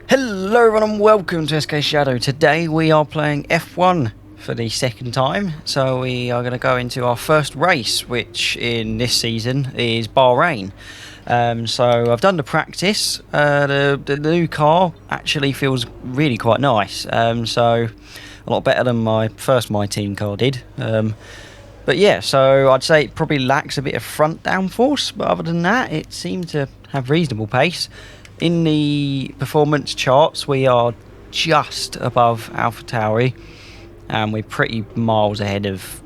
Hello everyone and welcome to SkShadow. Today we are playing F1 for the second time. So we are going to go into our first race, which in this season is Bahrain. So I've done the practice. The new car actually feels really quite nice. So a lot better than my team car did. But yeah, so I'd say it probably lacks a bit of front downforce, but other than that it seemed to have reasonable pace. In the performance charts, we are just above AlphaTauri, and we're pretty miles ahead of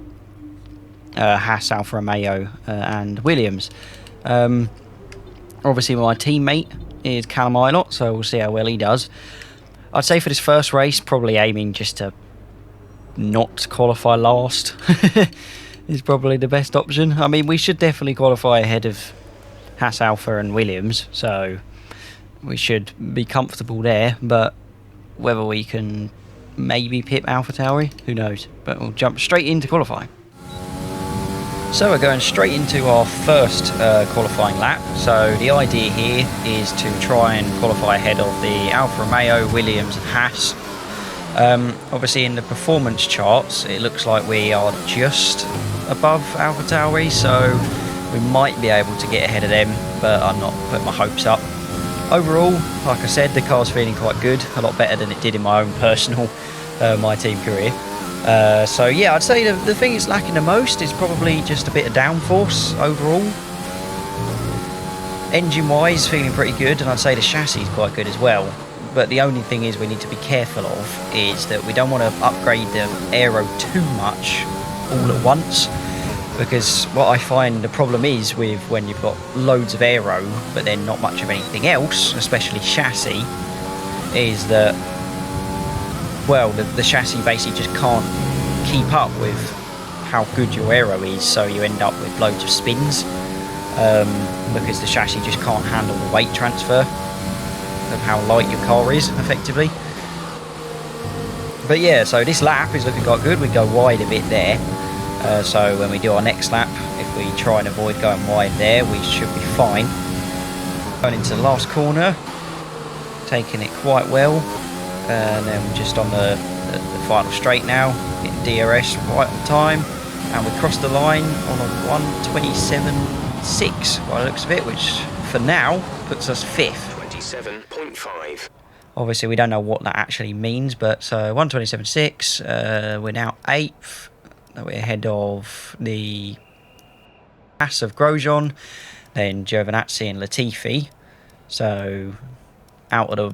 Haas, Alfa Romeo, and Williams. Obviously, my teammate is Callum Ilott, so we'll see how well he does. I'd say for this first race, probably aiming just to not qualify last is probably the best option. I mean, we should definitely qualify ahead of Haas, Alfa, and Williams, so we should be comfortable there, but whether we can maybe pip AlphaTauri, who knows. But we'll jump straight into qualifying. So we're going straight into our first qualifying lap. So the idea here is to try and qualify ahead of the Alfa Romeo, Williams and Haas. Obviously in the performance charts it looks like we are just above AlphaTauri, so we might be able to get ahead of them, but I'm not putting my hopes up. Overall, like I said, the car's feeling quite good, a lot better than it did in my own personal my team career. So yeah, I'd say the thing it's lacking the most is probably just a bit of downforce overall. Engine wise, feeling pretty good, and I'd say the chassis is quite good as well. But the only thing is we need to be careful of is that we don't want to upgrade the aero too much all at once. Because what I find the problem is with when you've got loads of aero but then not much of anything else, especially chassis, is that, well, the chassis basically just can't keep up with how good your aero is, so you end up with loads of spins because the chassis just can't handle the weight transfer of how light your car is, effectively. But yeah, so this lap is looking quite good. We go wide a bit there. So when we do our next lap, if we try and avoid going wide there, we should be fine. Going into the last corner, taking it quite well, and then we're just on the final straight now, getting DRS right on time, and we crossed the line on a 1:27.6 by the looks of it, which for now puts us 5th. 27.5. Obviously we don't know what that actually means, but so 1:27.6, we're now 8th. We're ahead of the Haas of Grosjean, then Giovinazzi and Latifi. So out of the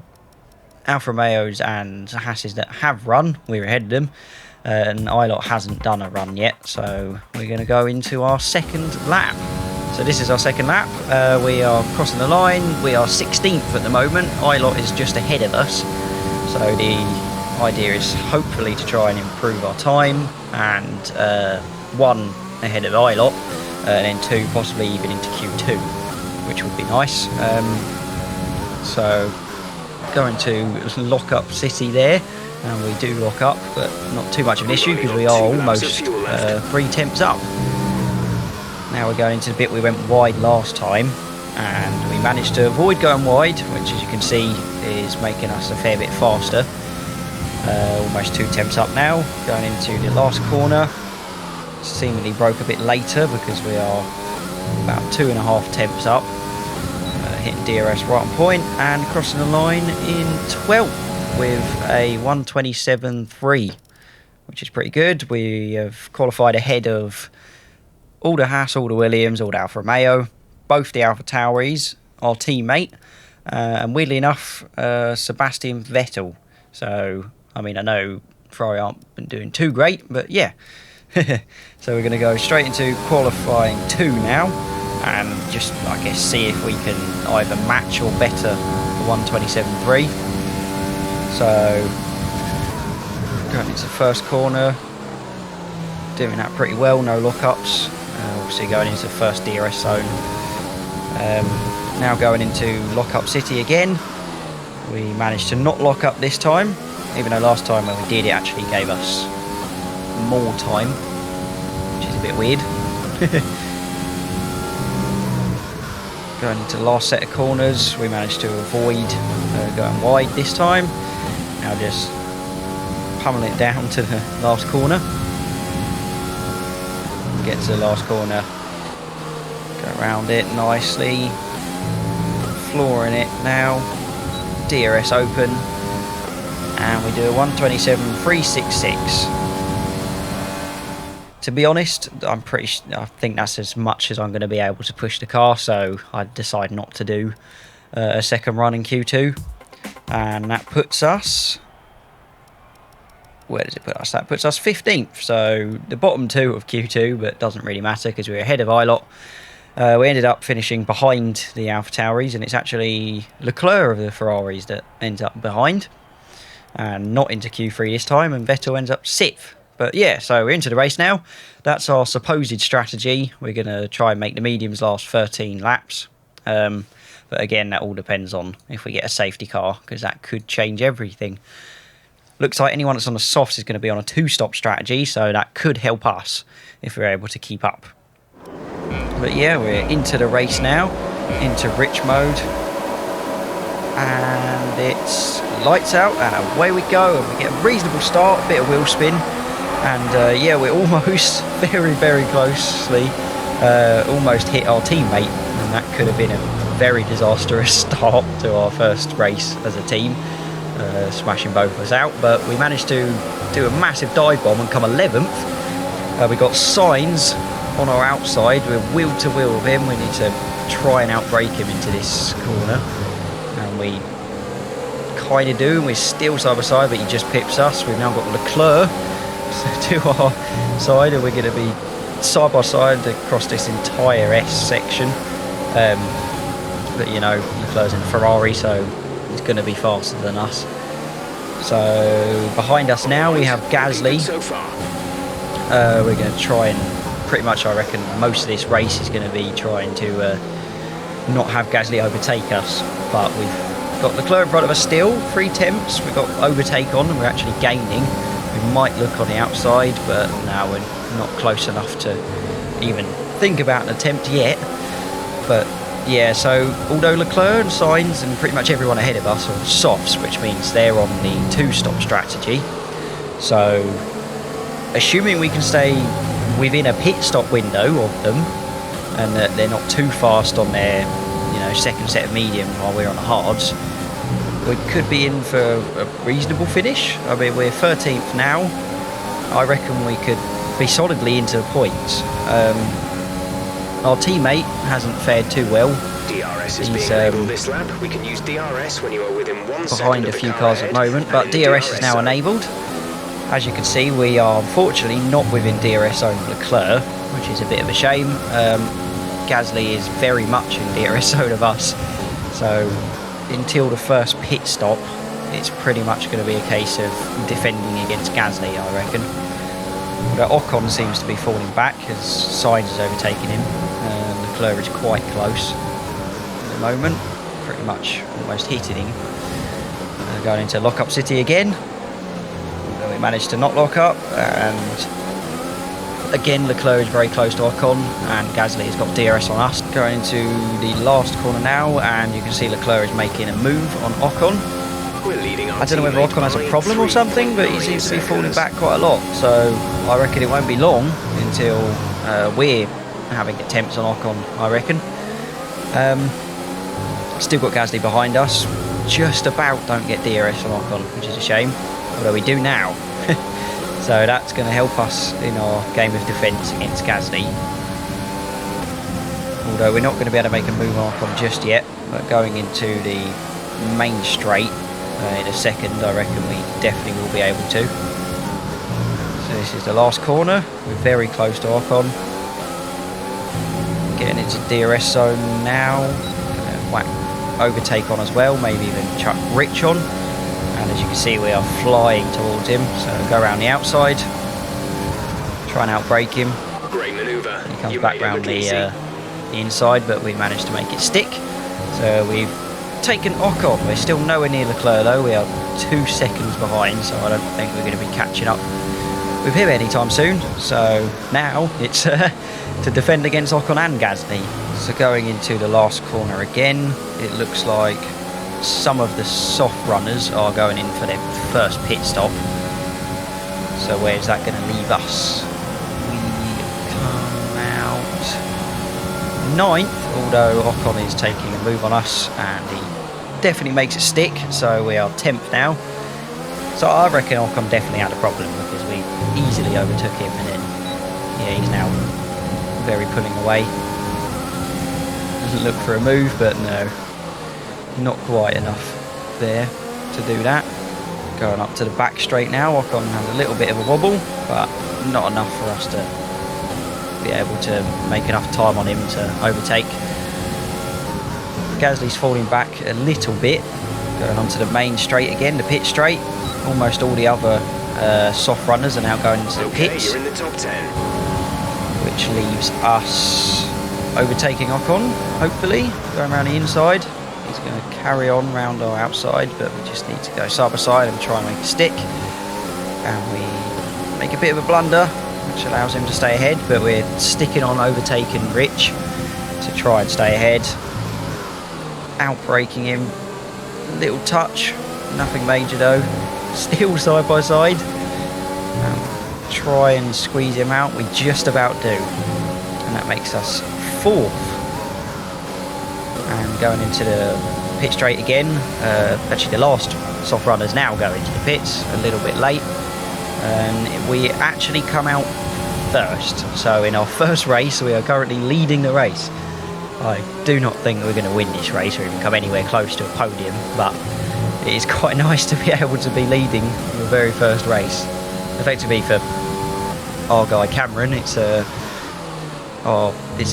Alfa Romeos and Haas's that have run, we're ahead of them. And Ilott hasn't done a run yet, so we're going to go into our second lap. So this is our second lap. We are crossing the line. We are 16th at the moment. Ilott is just ahead of us. So the idea is hopefully to try and improve our time, and 1 ahead of Ilott, and then 2 possibly even into Q2, which would be nice. So going to lock up City there, and we do lock up, but not too much of an issue because we are almost 3 temps up. Now we're going into the bit we went wide last time, and we managed to avoid going wide, which as you can see is making us a fair bit faster. Almost 2 temps up now, going into the last corner. Seemingly broke a bit later because we are about 2.5 temps up, hitting DRS right on point and crossing the line in 12th with a 1:27.3, which is pretty good. We have qualified ahead of all the Haas, all the Williams, all the Alfa Romeo, both the AlphaTauris, our teammate, and weirdly enough, Sebastian Vettel. So I mean, I know Ferrari aren't been doing too great, but yeah. So we're going to go straight into qualifying 2 now, and just, I guess, see if we can either match or better the 1:27.3. So going into the first corner, doing that pretty well, no lockups. Obviously going into the first DRS zone. Now going into lockup City again. We managed to not lock up this time, even though last time when we did it actually gave us more time, which is a bit weird. Going into the last set of corners, we managed to avoid going wide this time. Now just pummel it down to the last corner. Get to the last corner. Go around it nicely. Flooring it now. DRS open. And we do a 127.366. To be honest, I think that's as much as I'm going to be able to push the car, so I decided not to do a second run in Q2. And that puts us... Where does it put us? That puts us 15th, so the bottom two of Q2, but it doesn't really matter because we're ahead of ILOT. We ended up finishing behind the AlphaTauris, and it's actually Leclerc of the Ferraris that ends up behind. And not into Q3 this time, and Vettel ends up 6th. But yeah, so we're into the race now. That's our supposed strategy. We're going to try and make the mediums last 13 laps. But again, that all depends on if we get a safety car, because that could change everything. Looks like anyone that's on the softs is going to be on a 2-stop strategy, so that could help us if we're able to keep up. But yeah, we're into the race now, into rich mode. And it's lights out, and away we go. And we get a reasonable start, a bit of wheel spin. And yeah, we're almost very closely almost hit our teammate, and that could have been a very disastrous start to our first race as a team, smashing both of us out. But we managed to do a massive dive bomb and come 11th. We got signs on our outside. We're wheel to wheel with him. We need to try and outbrake him into this corner, and we kind of do, and we're still side by side, but he just pips us. We've now got Leclerc to our side, and we're going to be side by side across this entire S section. But you know, Leclerc's in Ferrari, so he's going to be faster than us. So behind us now we have Gasly. We're going to try and pretty much, I reckon, most of this race is going to be trying to not have Gasly overtake us. But we've got Leclerc in front of us still, 3 temps. We've got overtake on, and we're actually gaining. We might look on the outside, but now we're not close enough to even think about an attempt yet. But yeah, so although Leclerc and Sainz and pretty much everyone ahead of us are on softs, which means they're on the 2-stop strategy. So assuming we can stay within a pit stop window of them, and that they're not too fast on their, you know, second set of mediums while we're on the hards, we could be in for a reasonable finish. I mean, we're 13th now. I reckon we could be solidly into the points. Our teammate hasn't fared too well. DRS is being enabled this lap. We can use DRS when you are within 1 second behind a few cars at the moment, but DRS is now enabled. As you can see, we are unfortunately not within DRS zone of Leclerc, which is a bit of a shame. Gasly is very much in DRS zone of us. So until the first pit stop, it's pretty much going to be a case of defending against Gasly, I reckon. But Ocon seems to be falling back as Sainz is overtaking him. Leclerc is quite close at the moment, pretty much almost hitting him. Going into lock-up city again. We managed to not lock up, and again Leclerc is very close to Ocon, and Gasly has got DRS on us. Going into the last corner now, and you can see Leclerc is making a move on Ocon. I don't know whether Ocon has a problem or something, but he seems to be falling back quite a lot, so I reckon it won't be long until we're having attempts on Ocon, I reckon. Still got Gasly behind us, just about don't get DRS on Ocon, which is a shame, although we do now. So that's going to help us in our game of defence against Gasly. Although we're not going to be able to make a move on Ocon just yet, but going into the main straight in a second, I reckon we definitely will be able to. So this is the last corner. We're very close to Ocon. Getting into DRS zone now. Whack overtake on as well, maybe even chuck Rich on. And as you can see, we are flying towards him. So go around the outside, try and outbrake him. Great manoeuvre. He comes back round the inside, but we managed to make it stick. So we've taken Ocon. We're still nowhere near Leclerc though. We are 2 seconds behind, so I don't think we're going to be catching up with him anytime soon. So now it's to defend against Ocon and Gasly. So going into the last corner again, it looks like some of the soft runners are going in for their first pit stop. So where's that going to leave us? We come out 9th, although Ocon is taking a move on us and he definitely makes it stick, so we are 10th now. So I reckon Ocon definitely had a problem because we easily overtook him, and then yeah, he's now very pulling away. Doesn't look for a move, but no, not quite enough there to do that. Going up to the back straight now, Ocon has a little bit of a wobble, but not enough for us to be able to make enough time on him to overtake. Gasly's falling back a little bit, going onto the main straight again, the pit straight. Almost all the other soft runners are now going into the pits. You're in the top 10. Which leaves us overtaking Ocon, hopefully, going around the inside. He's going to carry on round our outside, but we just need to go side by side and try and make it stick. And we make a bit of a blunder, which allows him to stay ahead, but we're sticking on overtaking Rich to try and stay ahead. Outbraking him, little touch, nothing major though. Still side by side. Try and squeeze him out. We just about do, and that makes us 4th. And going into the pit straight again. Actually, the last soft runners now go into the pits a little bit late, and we actually come out first. So in our first race, we are currently leading the race. I do not think we're going to win this race or even come anywhere close to a podium, but it is quite nice to be able to be leading your very first race. Effectively for our guy Cameron, it's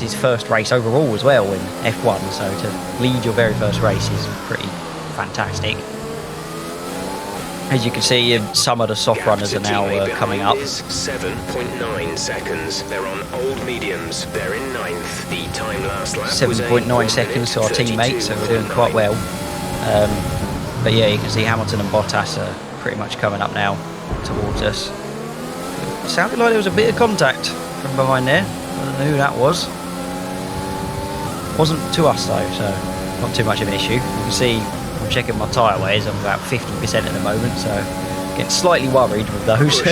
his first race overall as well in F1, so to lead your very first race is pretty fantastic. As you can see, some of the soft runners are now coming up. 7.9 seconds. They're on old mediums. They're in 9th. The time last lap 7.9 seconds to our teammates, so we're doing quite well. But yeah, you can see Hamilton and Bottas are pretty much coming up now towards us. It sounded like there was a bit of contact from behind there. I don't know who that was. Wasn't to us though, so not too much of an issue. You can see I'm checking my tyre wears, I'm about 50% at the moment, so getting slightly worried with those.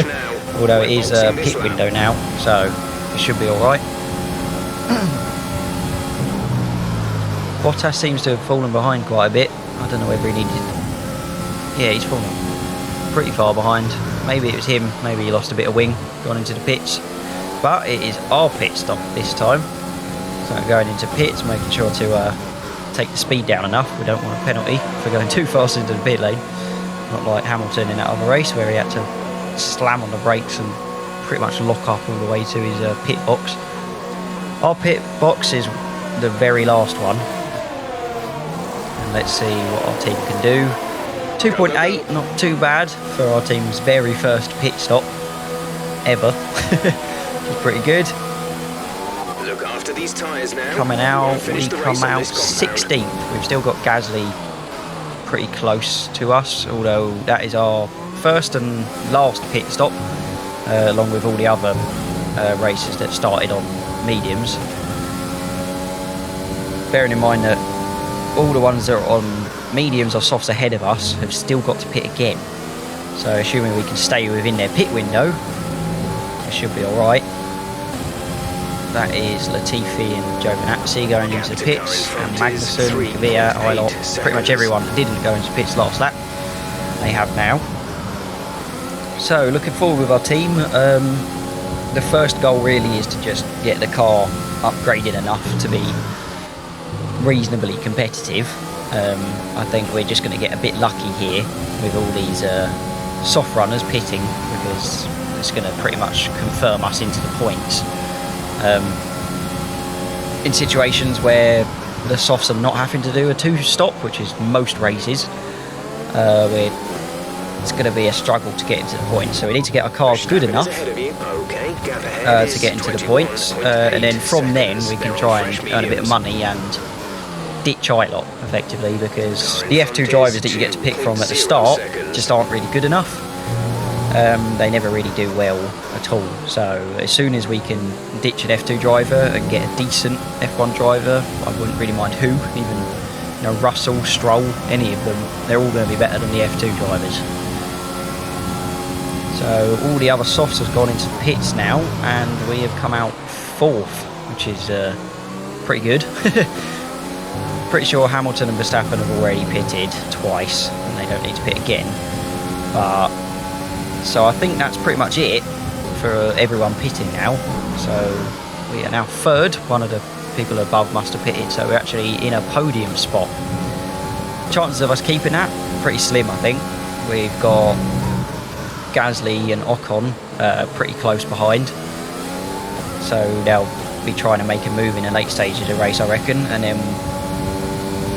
Although it is a pit window now, so it should be alright. Bottas seems to have fallen behind quite a bit. I don't know whether he needed... Yeah, he's fallen pretty far behind. Maybe it was him, maybe he lost a bit of wing, gone into the pits. But it is our pit stop this time. So going into pits, making sure to take the speed down enough. We don't want a penalty for going too fast into the pit lane. Not like Hamilton in that other race where he had to slam on the brakes and pretty much lock up all the way to his pit box. Our pit box is the very last one. And let's see what our team can do. 2.8, not too bad for our team's very first pit stop ever. Which is pretty good. Look after these tyres now. Coming out, we come out 16th. We've still got Gasly pretty close to us, although that is our first and last pit stop, along with all the other races that started on mediums. Bearing in mind that all the ones that are on mediums or softs ahead of us have still got to pit again. So assuming we can stay within their pit window, it should be alright. That is Latifi and Giovinazzi going into the pits, and Magnussen, Kvyat, Eilert, pretty much everyone that didn't go into pits last lap, they have now. So looking forward with our team, the first goal really is to just get the car upgraded enough to be reasonably competitive. I think we're just going to get a bit lucky here with all these soft runners pitting, because it's going to pretty much confirm us into the points. In situations where the softs are not having to do a two-stop, which is most races, it's going to be a struggle to get into the points. So we need to get our cars good enough to get into the points, and then from then we can try and earn a bit of money and ditch Eilert effectively, because the F2 drivers that you get to pick from at the start just aren't really good enough. they never really do well at all. So as soon as we can ditch an F2 driver and get a decent F1 driver, I wouldn't really mind who, even Russell, Stroll, any of them, they're all going to be better than the F2 drivers. So all the other softs have gone into the pits now, and we have come out 4th, which is pretty good. Pretty sure Hamilton and Verstappen have already pitted twice, and they don't need to pit again. But so I think that's pretty much it for everyone pitting now. So we are now 3rd. One of the people above must have pitted, so we're actually in a podium spot. Chances of us keeping that, pretty slim, I think. We've got Gasly and Ocon pretty close behind, so they'll be trying to make a move in the late stage of the race, I reckon. And then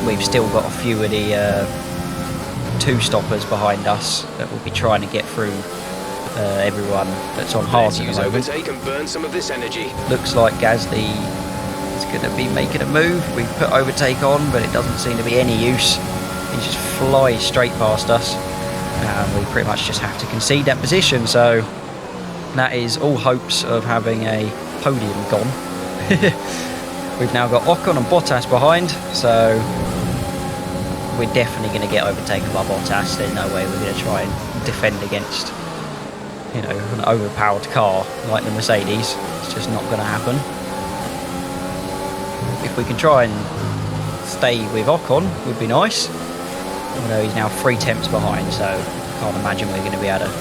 we've still got a few of the 2-stoppers behind us that will be trying to get through everyone that's on hard at the moment. Overtake and burn some of this energy. Looks like Gasly is going to be making a move. We've put overtake on, but it doesn't seem to be any use. He just flies straight past us, and we pretty much just have to concede that position. So that is all hopes of having a podium gone. We've now got Ocon and Bottas behind, so we're definitely going to get overtaken by Bottas. There's no way we're going to try and defend against, an overpowered car like the Mercedes. It's just not going to happen. If we can try and stay with Ocon, would be nice. Although he's now 3 tenths behind, so I can't imagine we're going to be able to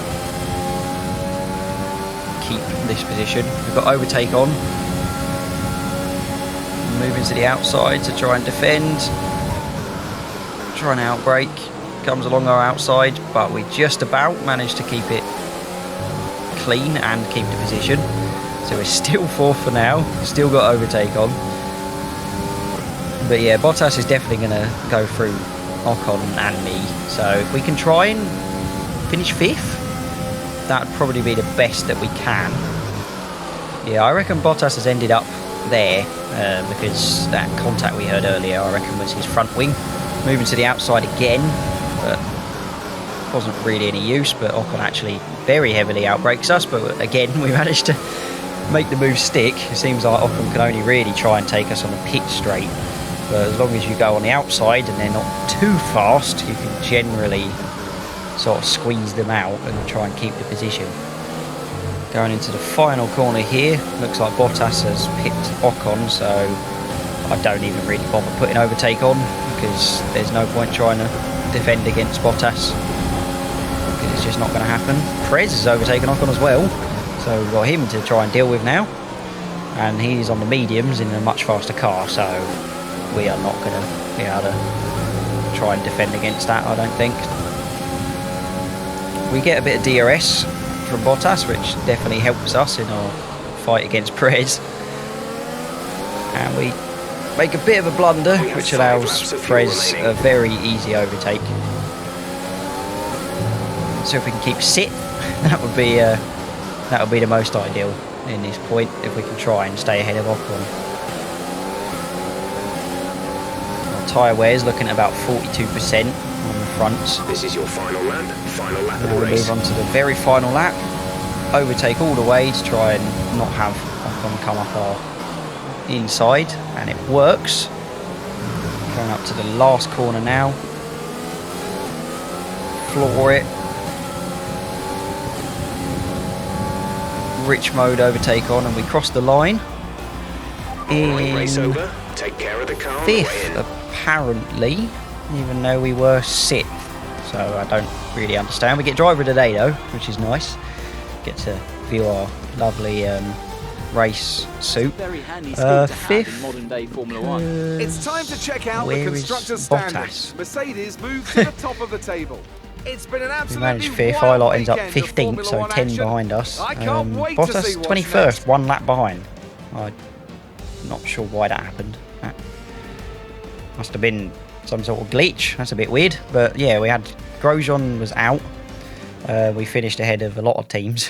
keep this position. We've got overtake on. Moving to the outside to try and defend. Trying to outbrake. Comes along our outside, but we just about managed to keep it clean and keep the position. So we're still 4th for now. Still got overtake on. But yeah, Bottas is definitely going to go through Ocon and me. So if we can try and finish 5th, that would probably be the best that we can. Yeah, I reckon Bottas has ended up there because that contact we heard earlier, I reckon, was his front wing. Moving to the outside again, but wasn't really any use. But Ocon actually very heavily outbrakes us. But again, we managed to make the move stick. It seems like Ocon can only really try and take us on a pit straight. But as long as you go on the outside and they're not too fast, you can generally sort of squeeze them out and try and keep the position. Going into the final corner here, looks like Bottas has picked Ocon, so I don't even really bother putting overtake on because there's no point trying to defend against Bottas because it's just not going to happen. Perez has overtaken Ocon as well, so we've got him to try and deal with now, and he's on the mediums in a much faster car, so we are not going to be able to try and defend against that, I don't think. We get a bit of DRS from Bottas, which definitely helps us in our fight against Perez, and we make a bit of a blunder, which allows Perez a very easy overtake. So if we can keep 6th, that would be the most ideal in this point, if we can try and stay ahead of Ocon. Our tyre wear is looking at about 42% on the fronts. This is your final lap of the Now we race. move on to the very final lap. Overtake all the way to try and not have Ocon come up our inside, and it works. Going up to the last corner now. Floor it. Rich mode overtake on, and we cross the line in Race over. Take care of the car. 5th, apparently, even though we were 6th. So I don't really understand. We get driver of the day though, which is nice. Get to view our lovely race suit. 5th. In modern day Formula One. It's time to check out the Where is constructors' Bottas? standings. Mercedes moves to the top of the table. It's been an We absolutely managed 5th. wild Highlight ends up weekend of 15th, Formula so One 10 action. behind us. I can't wait to Bottas see what's 21st, next. 1 lap behind. I'm not sure why that happened. That must have been some sort of glitch. That's a bit weird. But yeah, we had Grosjean was out. We finished ahead of a lot of teams.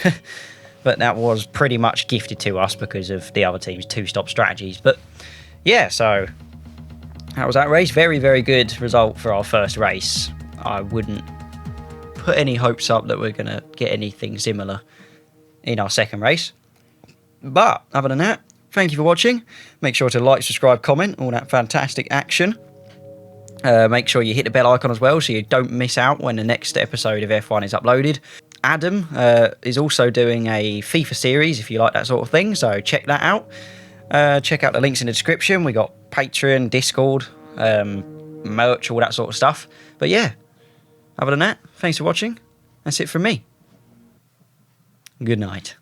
But that was pretty much gifted to us because of the other team's 2-stop strategies. But yeah, so that was that race. Very, very good result for our first race. I wouldn't put any hopes up that we're going to get anything similar in our second race. But other than that, thank you for watching. Make sure to like, subscribe, comment, all that fantastic action. Make sure you hit the bell icon as well so you don't miss out when the next episode of F1 is uploaded. Adam is also doing a FIFA series if you like that sort of thing, so check that out. Check out the links in the description. We got Patreon, Discord, merch, all that sort of stuff. But yeah, other than that, thanks for watching. That's it from me. Good night.